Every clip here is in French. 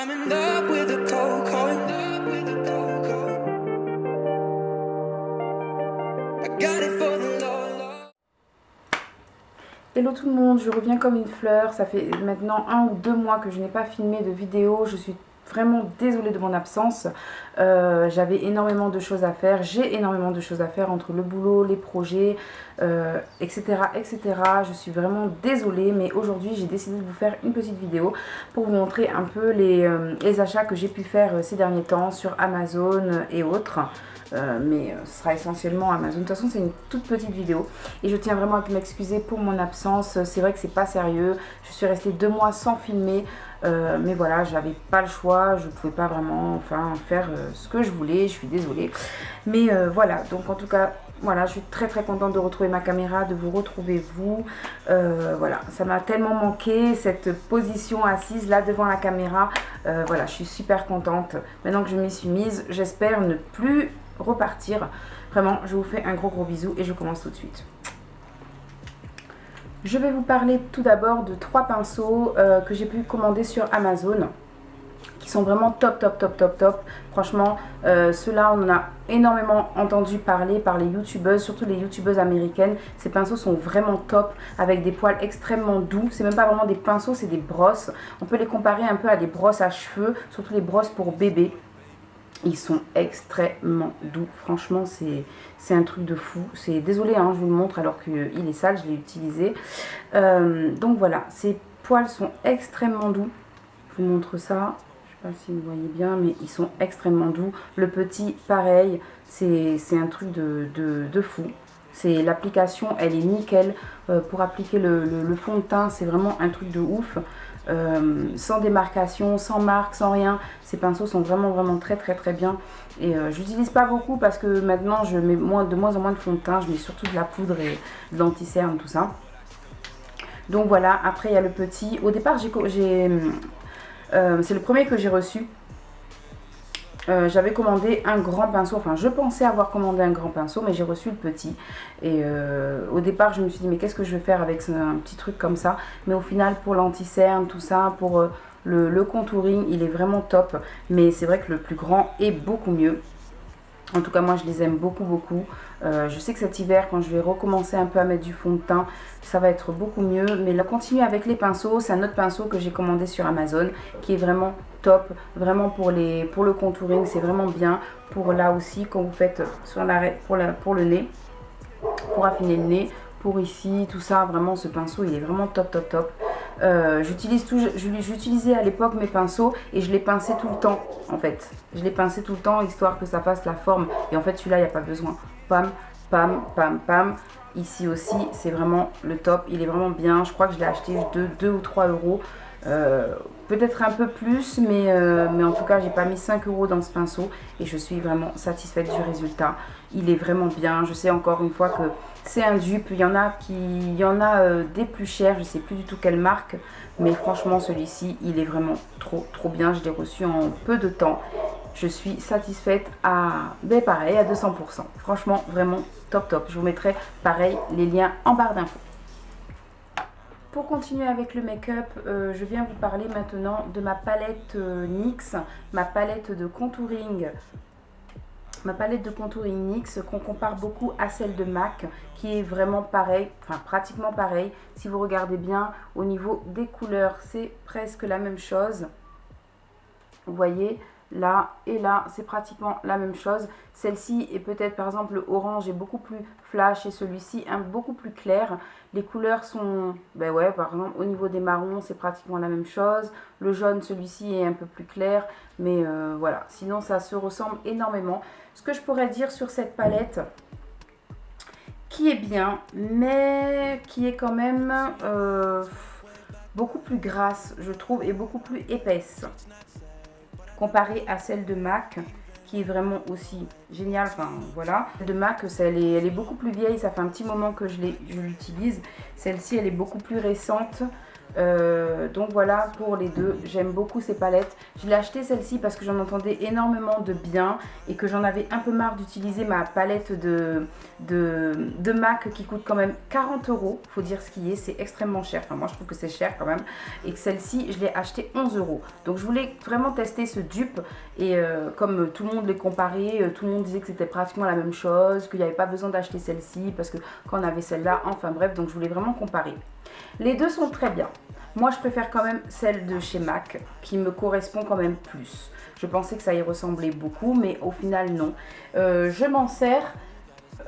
I'm in love with the cold. I got it for the Lord. Hello tout le monde, je reviens comme une fleur. Ça fait maintenant 1 ou 2 mois que je n'ai pas filmé de vidéo. Je suis vraiment désolée de mon absence. J'avais énormément de choses à faire. J'ai énormément de choses à faire entre le boulot, les projets, etc., etc. Je suis vraiment désolée, mais aujourd'hui j'ai décidé de vous faire une petite vidéo pour vous montrer un peu les achats que j'ai pu faire ces derniers temps sur Amazon et autres. Mais ce sera essentiellement Amazon. De toute façon, c'est une toute petite vidéo. Et je tiens vraiment à m'excuser pour mon absence. C'est vrai que c'est pas sérieux. Je suis restée 2 mois sans filmer. Mais voilà, j'avais pas le choix. Je pouvais pas vraiment faire ce que je voulais. Je suis désolée. Mais voilà, donc en tout cas, voilà, je suis très très contente de retrouver ma caméra, de vous retrouver vous. Voilà, ça m'a tellement manqué cette position assise là devant la caméra. Voilà, je suis super contente. Maintenant que je m'y suis mise, j'espère ne plus repartir. Vraiment, je vous fais un gros bisou et je commence tout de suite. Je vais vous parler tout d'abord de 3 pinceaux que j'ai pu commander sur Amazon, qui sont vraiment top. Franchement, ceux-là, on en a énormément entendu parler par les youtubeuses, surtout les youtubeuses américaines. Ces pinceaux sont vraiment top, avec des poils extrêmement doux. C'est même pas vraiment des pinceaux, c'est des brosses. On peut les comparer un peu à des brosses à cheveux, surtout les brosses pour bébé. Ils sont extrêmement doux. Franchement, c'est un truc de fou. C'est désolé, hein, je vous le montre alors qu'il est sale, je l'ai utilisé. Donc voilà, ces poils sont extrêmement doux. Je vous montre ça. Je ne sais pas si vous voyez bien, mais ils sont extrêmement doux. Le petit, pareil, c'est un truc de fou. L'application, elle est nickel. Pour appliquer le fond de teint, c'est vraiment un truc de ouf. Sans démarcation, sans marque, sans rien. Ces pinceaux sont vraiment très bien. Et j'utilise pas beaucoup parce que maintenant je mets de moins en moins de fond de teint. Je mets surtout de la poudre et de l'anti-cerne, tout ça. Donc voilà, après il y a le petit. Au départ, c'est le premier que j'ai reçu. J'avais commandé un grand pinceau, enfin je pensais avoir commandé un grand pinceau, mais j'ai reçu le petit. Et au départ je me suis dit mais qu'est-ce que je vais faire avec un petit truc comme ça. Mais au final pour l'anti-cerne, tout ça, pour le contouring, il est vraiment top. Mais c'est vrai que le plus grand est beaucoup mieux. En tout cas, moi, je les aime beaucoup. Je sais que cet hiver, quand je vais recommencer un peu à mettre du fond de teint, ça va être beaucoup mieux. Mais là, continuer avec les pinceaux. C'est un autre pinceau que j'ai commandé sur Amazon, qui est vraiment top. Vraiment pour le contouring, c'est vraiment bien. Pour là aussi, quand vous faites sur l'arrêt, pour le nez, pour affiner le nez, pour ici, tout ça. Vraiment, ce pinceau, il est vraiment top. J'utilisais à l'époque mes pinceaux et je les pinçais tout le temps en fait. Je les pinçais tout le temps histoire que ça fasse la forme. Et en fait celui-là, il n'y a pas besoin. Pam. Ici aussi, c'est vraiment le top. Il est vraiment bien. Je crois que je l'ai acheté de 2 ou 3 euros. Peut-être un peu plus, mais en tout cas, j'ai pas mis 5 euros dans ce pinceau et je suis vraiment satisfaite du résultat. Il est vraiment bien. Je sais encore une fois que c'est un dupe. Il y en a des plus chers. Je sais plus du tout quelle marque, mais franchement, celui-ci, il est vraiment trop bien. Je l'ai reçu en peu de temps. Je suis satisfaite pareil, à 200%. Franchement, vraiment top. Je vous mettrai pareil les liens en barre d'infos. Pour continuer avec le make-up, je viens vous parler maintenant de ma palette NYX, ma palette de contouring. Ma palette de contouring NYX qu'on compare beaucoup à celle de MAC, qui est vraiment pareil, enfin pratiquement pareil. Si vous regardez bien, au niveau des couleurs, c'est presque la même chose. Vous voyez, là et là, c'est pratiquement la même chose. Celle-ci est peut-être, par exemple, le orange est beaucoup plus flash et celui-ci beaucoup plus clair. Les couleurs sont, par exemple, au niveau des marrons, c'est pratiquement la même chose. Le jaune, celui-ci est un peu plus clair, mais voilà. Sinon, ça se ressemble énormément. Ce que je pourrais dire sur cette palette, qui est bien, mais qui est quand même beaucoup plus grasse, je trouve, et beaucoup plus épaisse, comparée à celle de MAC, qui est vraiment aussi géniale. Enfin, voilà. De MAC, elle est beaucoup plus vieille. Ça fait un petit moment que je l'utilise. Celle-ci, elle est beaucoup plus récente. Donc voilà pour les deux, j'aime beaucoup ces palettes. Je l'ai acheté celle-ci parce que j'en entendais énormément de bien et que j'en avais un peu marre d'utiliser ma palette de MAC qui coûte quand même 40 €. Faut dire ce qui est, c'est extrêmement cher. Enfin moi je trouve que c'est cher quand même. Et que celle-ci je l'ai acheté 11 €. Donc je voulais vraiment tester ce dupe et comme tout le monde les comparait, tout le monde disait que c'était pratiquement la même chose, qu'il n'y avait pas besoin d'acheter celle-ci parce que quand on avait celle-là, enfin bref, donc je voulais vraiment comparer. Les deux sont très bien. Moi, je préfère quand même celle de chez MAC qui me correspond quand même plus. Je pensais que ça y ressemblait beaucoup, mais au final, non. Je m'en sers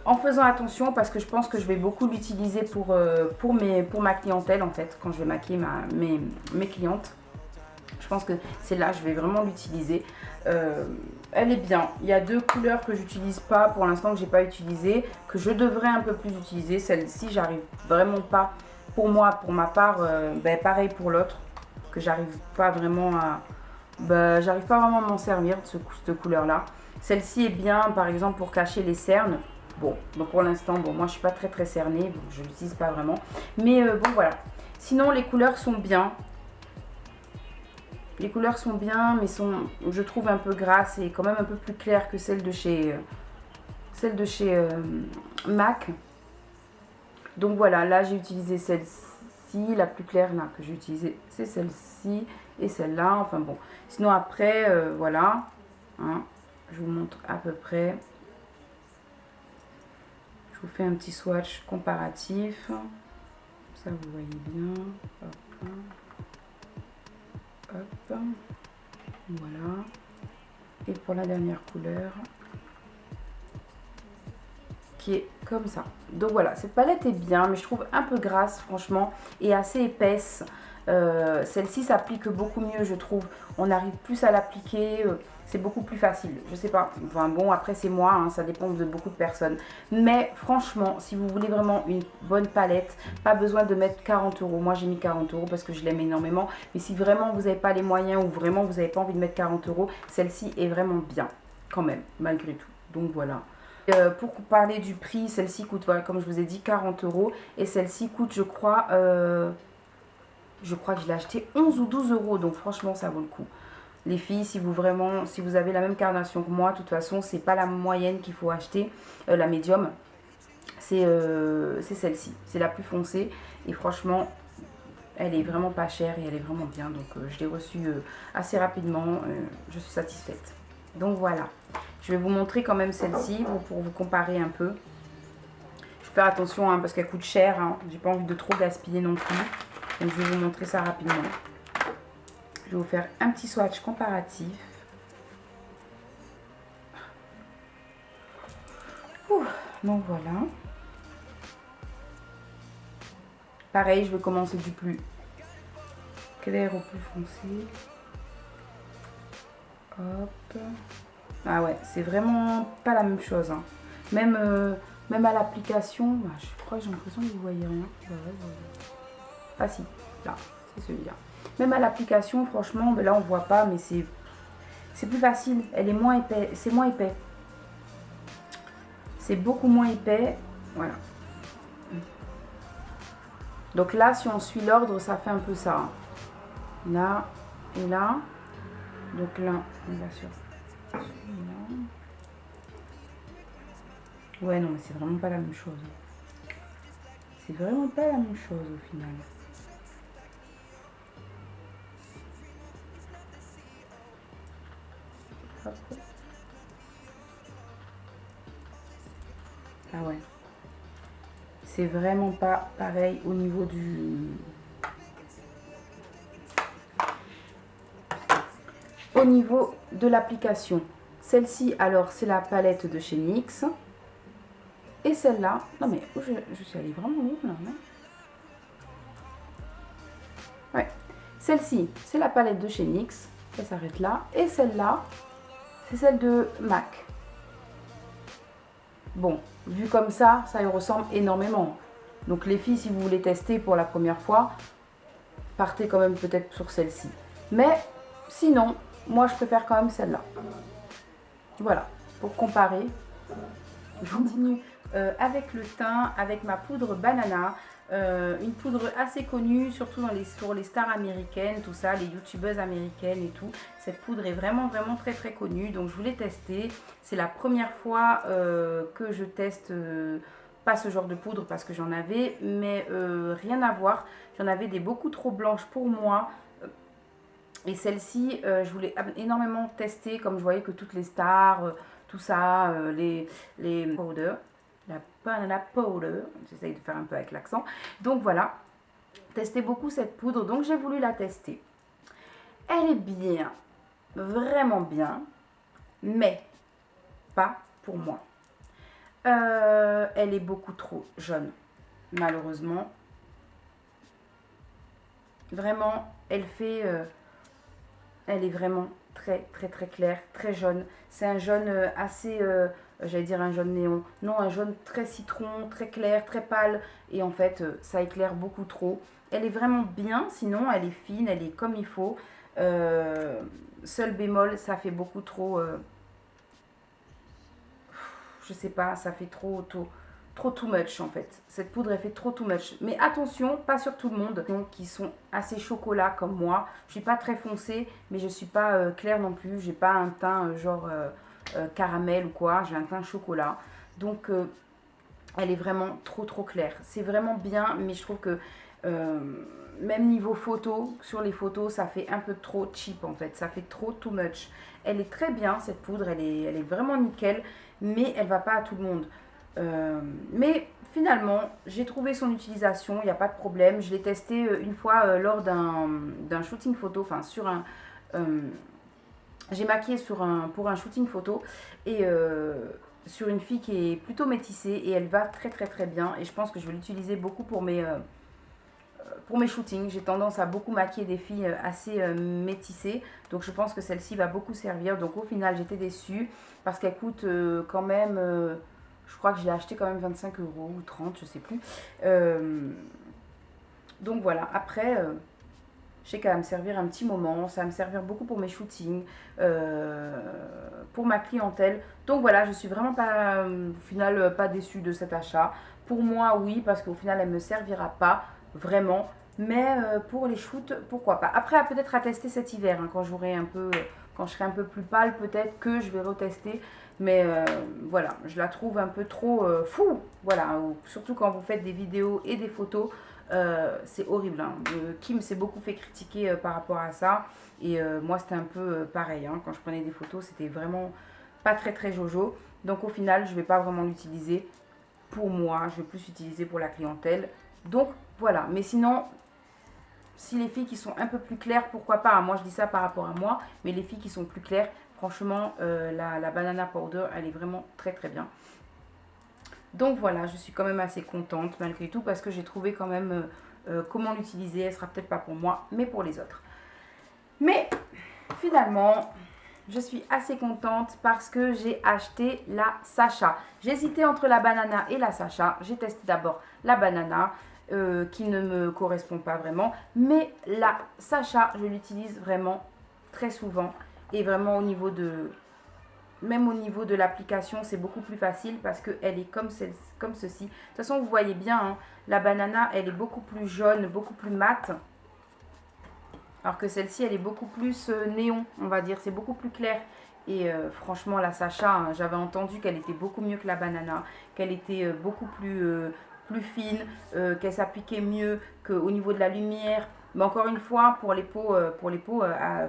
en faisant attention parce que je pense que je vais beaucoup l'utiliser pour ma clientèle, en fait, quand je vais maquiller mes clientes. Je pense que c'est là je vais vraiment l'utiliser. Elle est bien. Il y a deux couleurs que j'utilise pas pour l'instant, que j'ai pas utilisé, que je devrais un peu plus utiliser. Celle-ci, j'arrive vraiment pas. Pour moi, pour ma part, pareil pour l'autre, que j'arrive pas vraiment à m'en servir de cette couleur-là. Celle-ci est bien, par exemple, pour cacher les cernes. Bon, donc pour l'instant, bon, moi je suis pas très cernée, donc je l'utilise pas vraiment. Mais bon, voilà. Sinon, les couleurs sont bien. Les couleurs sont bien, mais je trouve un peu grasses et quand même un peu plus claires que celles de chez MAC. Donc voilà, là j'ai utilisé celle-ci, la plus claire là que j'ai utilisée, c'est celle-ci et celle-là. Enfin bon, sinon après, voilà, hein, je vous montre à peu près. Je vous fais un petit swatch comparatif. Ça vous voyez bien. Hop, hop, voilà. Et pour la dernière couleur, qui est comme ça. Donc voilà, cette palette est bien, mais je trouve un peu grasse franchement et assez épaisse. Celle-ci s'applique beaucoup mieux, je trouve. On arrive plus à l'appliquer, c'est beaucoup plus facile. Je sais pas, enfin bon, après c'est moi, hein, ça dépend de beaucoup de personnes. Mais franchement, si vous voulez vraiment une bonne palette, pas besoin de mettre 40 €. Moi j'ai mis 40 € parce que je l'aime énormément. Mais si vraiment vous n'avez pas les moyens ou vraiment vous n'avez pas envie de mettre 40 €, celle-ci est vraiment bien quand même, malgré tout. Donc voilà. Pour parler du prix, celle-ci coûte, voilà, comme je vous ai dit, 40 € et celle-ci coûte, je crois que je l'ai acheté 11 ou 12 €, donc franchement ça vaut le coup. Les filles, si vous avez la même carnation que moi, de toute façon c'est pas la moyenne qu'il faut acheter, la médium, c'est celle-ci, c'est la plus foncée et franchement elle est vraiment pas chère et elle est vraiment bien, donc je l'ai reçue assez rapidement, je suis satisfaite. Donc voilà, je vais vous montrer quand même celle-ci pour vous comparer un peu. Je vais faire attention hein, parce qu'elle coûte cher, hein. J'ai pas envie de trop gaspiller non plus. Donc je vais vous montrer ça rapidement. Je vais vous faire un petit swatch comparatif. Donc voilà. Pareil, je vais commencer du plus clair au plus foncé. Hop. Ah ouais, c'est vraiment pas la même chose. Hein. Même à l'application, je crois que j'ai l'impression que vous voyez rien. Ah si, là, c'est celui-là. Même à l'application, franchement, là on voit pas, mais c'est plus facile. Elle est moins épais, c'est moins épais. C'est beaucoup moins épais. Voilà. Donc là, si on suit l'ordre, ça fait un peu ça. Hein. Là et là. Donc là, on va sur celui-là. Ouais, non, mais c'est vraiment pas la même chose. C'est vraiment pas la même chose au final. Hop. Ah ouais. C'est vraiment pas pareil au niveau de l'application. Celle-ci, alors, c'est la palette de chez NYX. Et celle-là, non mais je suis allée vraiment loin là, non? Ouais. Celle-ci, c'est la palette de chez NYX. Elle s'arrête là. Et celle-là, c'est celle de MAC. Bon, vu comme ça y ressemble énormément. Donc les filles, si vous voulez tester pour la première fois, partez quand même peut-être sur celle-ci. Mais sinon, moi je préfère quand même celle-là. Voilà, pour comparer. Je continue avec le teint, avec ma poudre banana. Une poudre assez connue, surtout sur les stars américaines, tout ça, les youtubeuses américaines et tout. Cette poudre est vraiment très très connue, donc je voulais tester. C'est la première fois que je teste pas ce genre de poudre parce que j'en avais, mais rien à voir. J'en avais des beaucoup trop blanches pour moi. Et celle-ci, je voulais énormément tester, comme je voyais que toutes les stars, tout ça, les powders, la banana powder, j'essaye de faire un peu avec l'accent. Donc voilà, tester beaucoup cette poudre, donc j'ai voulu la tester. Elle est bien, vraiment bien, mais pas pour moi. Elle est beaucoup trop jaune, malheureusement. Vraiment, elle est vraiment très claire, très jaune. C'est un jaune assez, j'allais dire un jaune néon. Non, un jaune très citron, très clair, très pâle. Et en fait, ça éclaire beaucoup trop. Elle est vraiment bien, sinon elle est fine, elle est comme il faut. Seul bémol, ça fait beaucoup trop... je sais pas, ça fait trop too much en fait. Cette poudre elle fait trop too much. Mais attention, pas sur tout le monde. Donc qui sont assez chocolat comme moi. Je suis pas très foncée, mais je suis pas claire non plus. J'ai pas un teint genre caramel ou quoi. J'ai un teint chocolat. Donc elle est vraiment trop claire. C'est vraiment bien, mais je trouve que même niveau photo, sur les photos, ça fait un peu trop cheap en fait. Ça fait trop too much. Elle est très bien cette poudre, elle est vraiment nickel, mais elle va pas à tout le monde. Mais finalement, j'ai trouvé son utilisation, il n'y a pas de problème. Je l'ai testé une fois lors d'un shooting photo, enfin sur un... j'ai maquillé pour un shooting photo et sur une fille qui est plutôt métissée et elle va très bien. Et je pense que je vais l'utiliser beaucoup pour mes shootings. J'ai tendance à beaucoup maquiller des filles assez métissées. Donc je pense que celle-ci va beaucoup servir. Donc au final, j'étais déçue parce qu'elle coûte quand même... je crois que je l'ai acheté quand même 25 euros ou 30, je sais plus. Donc voilà, après, je sais qu'elle va me servir un petit moment. Ça va me servir beaucoup pour mes shootings, pour ma clientèle. Donc voilà, je suis vraiment pas, au final, pas déçue de cet achat. Pour moi, oui, parce qu'au final, elle ne me servira pas vraiment. Mais pour les shoots, pourquoi pas. Après, peut-être à tester cet hiver, hein, quand quand je serai un peu plus pâle, peut-être que je vais retester. Mais voilà, je la trouve un peu trop fou. Voilà, surtout quand vous faites des vidéos et des photos, c'est horrible. Hein. Kim s'est beaucoup fait critiquer par rapport à ça. Et moi, c'était un peu pareil. Hein. Quand je prenais des photos, c'était vraiment pas très jojo. Donc au final, je ne vais pas vraiment l'utiliser pour moi. Je vais plus l'utiliser pour la clientèle. Donc voilà. Mais sinon, si les filles qui sont un peu plus claires, pourquoi pas. Moi, je dis ça par rapport à moi. Mais les filles qui sont plus claires, franchement, la banana powder, elle est vraiment très bien. Donc voilà, je suis quand même assez contente malgré tout parce que j'ai trouvé quand même comment l'utiliser. Elle sera peut-être pas pour moi, mais pour les autres. Mais finalement, je suis assez contente parce que j'ai acheté la Sacha. J'ai hésité entre la banana et la Sacha. J'ai testé d'abord la banana qui ne me correspond pas vraiment. Mais la Sacha, je l'utilise vraiment très souvent. Et vraiment même au niveau de l'application, c'est beaucoup plus facile parce qu'elle est comme ceci. De toute façon, vous voyez bien, hein, la banana, elle est beaucoup plus jaune, beaucoup plus mate. Alors que celle-ci, elle est beaucoup plus néon, on va dire. C'est beaucoup plus clair. Et franchement, la Sacha, hein, j'avais entendu qu'elle était beaucoup mieux que la banana. Qu'elle était beaucoup plus fine, qu'elle s'appliquait mieux qu'au niveau de la lumière. Mais encore une fois, pour les peaux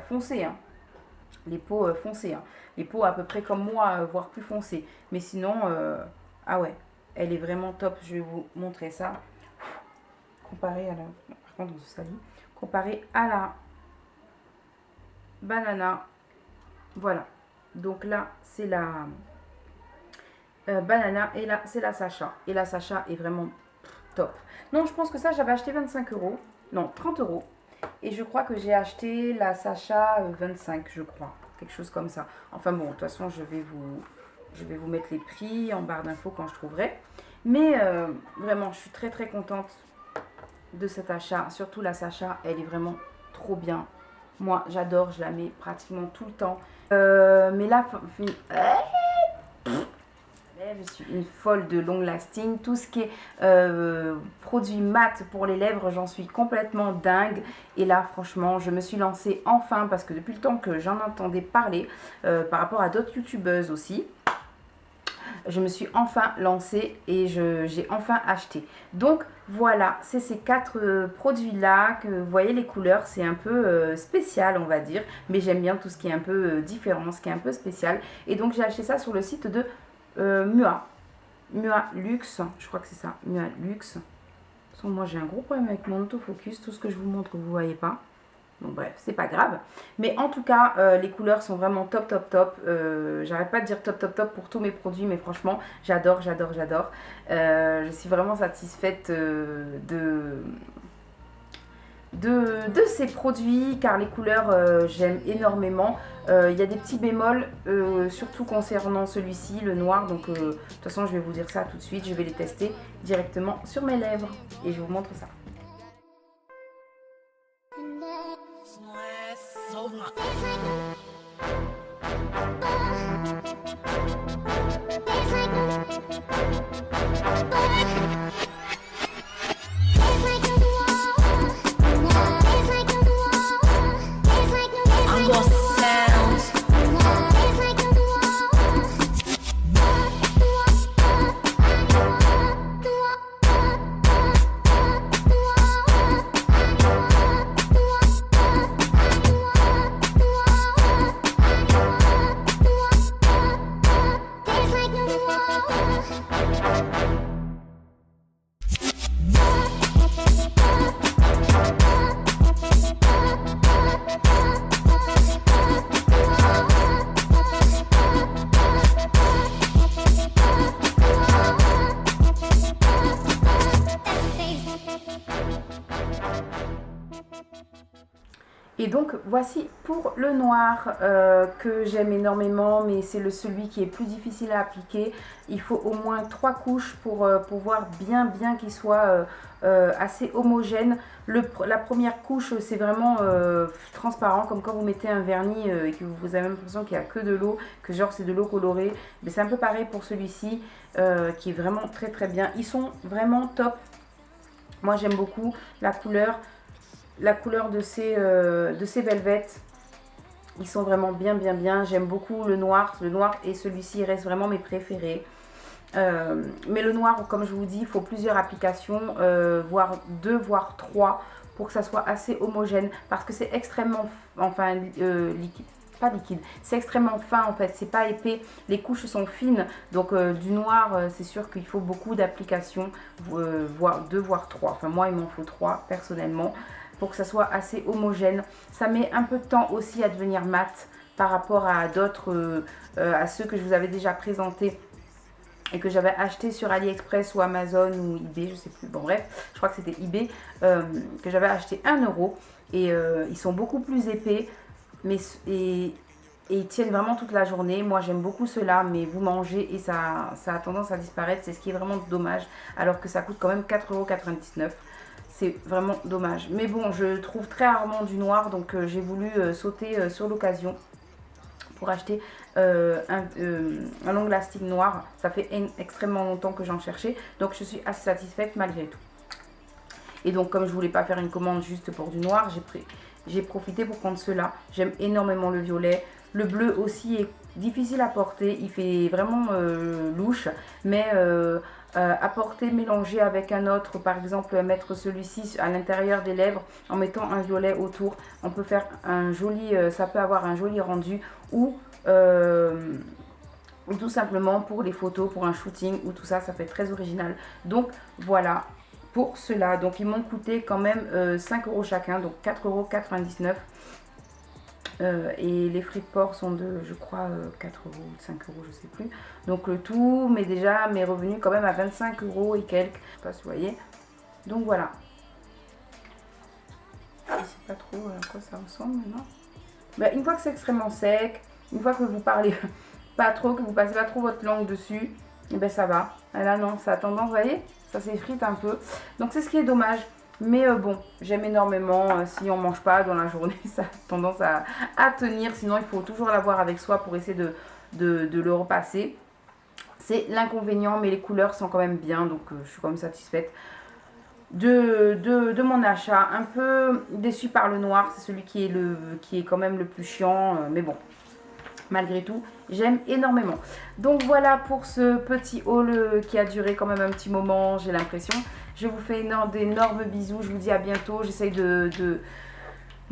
foncées. Hein. Les peaux foncées. Hein. Les peaux à peu près comme moi, voire plus foncées. Mais sinon, ah ouais, elle est vraiment top. Je vais vous montrer ça. Comparé à la... Par contre, on se salit. Comparé à la banana. Voilà. Donc là, c'est la banana et là, c'est la Sacha. Et la Sacha est vraiment top. Non, je pense que ça, j'avais acheté 25 euros. Non, 30 euros. Et je crois que j'ai acheté la Sacha 25, je crois. Quelque chose comme ça. Enfin bon, de toute façon, je vais vous mettre les prix en barre d'infos quand je trouverai. Mais vraiment, je suis très contente de cet achat. Surtout la Sacha, elle est vraiment trop bien. Moi, j'adore, je la mets pratiquement tout le temps. Mais là, je suis une folle de long lasting. Tout ce qui est produit mat pour les lèvres, j'en suis complètement dingue. Et là, franchement, je me suis lancée enfin, parce que depuis le temps que j'en entendais parler, par rapport à d'autres youtubeuses aussi, je me suis enfin lancée et j'ai enfin acheté. Donc voilà, c'est ces 4 produits-là que vous voyez les couleurs, c'est un peu spécial on va dire. Mais j'aime bien tout ce qui est un peu différent, ce qui est un peu spécial. Et donc j'ai acheté ça sur le site de Mua. Mua Luxe, je crois que c'est ça, Mua Luxe. Moi j'ai un gros problème avec mon autofocus, tout ce que je vous montre vous ne voyez pas. Donc bref, c'est pas grave. Mais en tout cas, les couleurs sont vraiment top, top, top. J'arrête pas de dire top, top, top pour tous mes produits, mais franchement, j'adore, j'adore, j'adore. Je suis vraiment satisfaite de ces produits, car les couleurs, j'aime énormément. Il y a des petits bémols, surtout concernant celui-ci, le noir. Donc de toute façon, je vais vous dire ça tout de suite. Je vais les tester directement sur mes lèvres. Et je vous montre ça. Et donc voici pour le noir que j'aime énormément, mais c'est celui qui est plus difficile à appliquer. Il faut au moins 3 couches pour pouvoir bien qu'il soit assez homogène. La première couche, c'est vraiment transparent, comme quand vous mettez un vernis et que vous avez l'impression qu'il n'y a que de l'eau, que genre c'est de l'eau colorée. Mais c'est un peu pareil pour celui-ci qui est vraiment très très bien. Ils sont vraiment top. Moi j'aime beaucoup la couleur de ces velvets. Ils sont vraiment bien. J'aime beaucoup le noir et celui-ci reste vraiment mes préférés. Mais le noir, comme je vous dis, il faut plusieurs applications, voire 2, voire 3 pour que ça soit assez homogène, parce que c'est extrêmement liquide. Pas liquide, c'est extrêmement fin en fait, c'est pas épais, les couches sont fines, donc du noir c'est sûr qu'il faut beaucoup d'applications, voire 2 voire 3, enfin moi il m'en faut 3 personnellement, pour que ça soit assez homogène. Ça met un peu de temps aussi à devenir mat par rapport à d'autres, à ceux que je vous avais déjà présentés et que j'avais acheté sur AliExpress ou Amazon ou eBay, je sais plus, bon bref, je crois que c'était eBay, que j'avais acheté 1 € et ils sont beaucoup plus épais. Et ils tiennent vraiment toute la journée. Moi j'aime beaucoup ceux-là, mais vous mangez et ça a tendance à disparaître. C'est ce qui est vraiment dommage, alors que ça coûte quand même 4,99 €. C'est vraiment dommage. Mais bon, je trouve très rarement du noir, donc j'ai voulu sauter sur l'occasion pour acheter un long lasting noir. Ça fait extrêmement longtemps que j'en cherchais, donc je suis assez satisfaite malgré tout. Et donc comme je voulais pas faire une commande juste pour du noir, j'ai profité pour prendre ceux-là. J'aime énormément le violet. Le bleu aussi est difficile à porter. Il fait vraiment louche. Mais à porter, mélanger avec un autre. Par exemple, mettre celui-ci à l'intérieur des lèvres en mettant un violet autour. On peut faire un joli... ça peut avoir un joli rendu. Ou tout simplement pour les photos, pour un shooting. Ou tout ça, ça fait très original. Donc voilà. Pour cela, donc ils m'ont coûté quand même 5 € chacun, donc 4,99 €. Et les frais de port sont de, je crois, 4 € ou 5 €, je sais plus. Donc le tout, mais déjà mes revenus quand même à 25 € et quelques, je sais pas si vous voyez. Donc voilà. Je sais pas trop à quoi ça ressemble maintenant. Ben, une fois que c'est extrêmement sec, une fois que vous parlez pas trop, que vous passez pas trop votre langue dessus, et ben ça va. Et là non, ça a tendance, vous voyez, ça s'effrite un peu. Donc c'est ce qui est dommage. Mais bon, j'aime énormément. Si on mange pas dans la journée, ça a tendance à tenir. Sinon, il faut toujours l'avoir avec soi pour essayer de le repasser. C'est l'inconvénient, mais les couleurs sont quand même bien. Donc, je suis quand même satisfaite de mon achat. Un peu déçue par le noir. C'est celui qui est quand même le plus chiant. Mais bon, malgré tout, j'aime énormément. Donc voilà pour ce petit haul qui a duré quand même un petit moment, j'ai l'impression. Je vous fais d'énormes bisous, je vous dis à bientôt. J'essaye de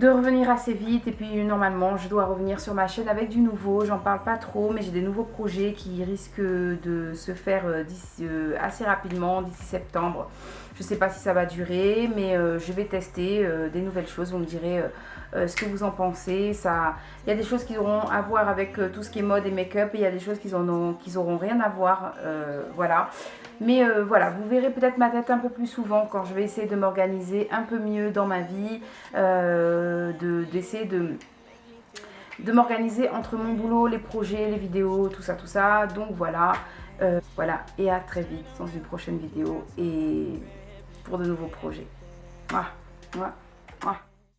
revenir assez vite et puis normalement je dois revenir sur ma chaîne avec du nouveau. J'en parle pas trop, mais j'ai des nouveaux projets qui risquent de se faire assez rapidement, d'ici septembre. Je sais pas si ça va durer, mais je vais tester des nouvelles choses. Vous me direz ce que vous en pensez. Il y a des choses qui auront à voir avec tout ce qui est mode et make-up, et il y a des choses qui auront rien à voir. Voilà. Mais voilà, vous verrez peut-être ma tête un peu plus souvent quand je vais essayer de m'organiser un peu mieux dans ma vie, d'essayer de m'organiser entre mon boulot, les projets, les vidéos, tout ça, tout ça. Donc voilà, voilà, et à très vite dans une prochaine vidéo et pour de nouveaux projets. Mouah, mouah, mouah.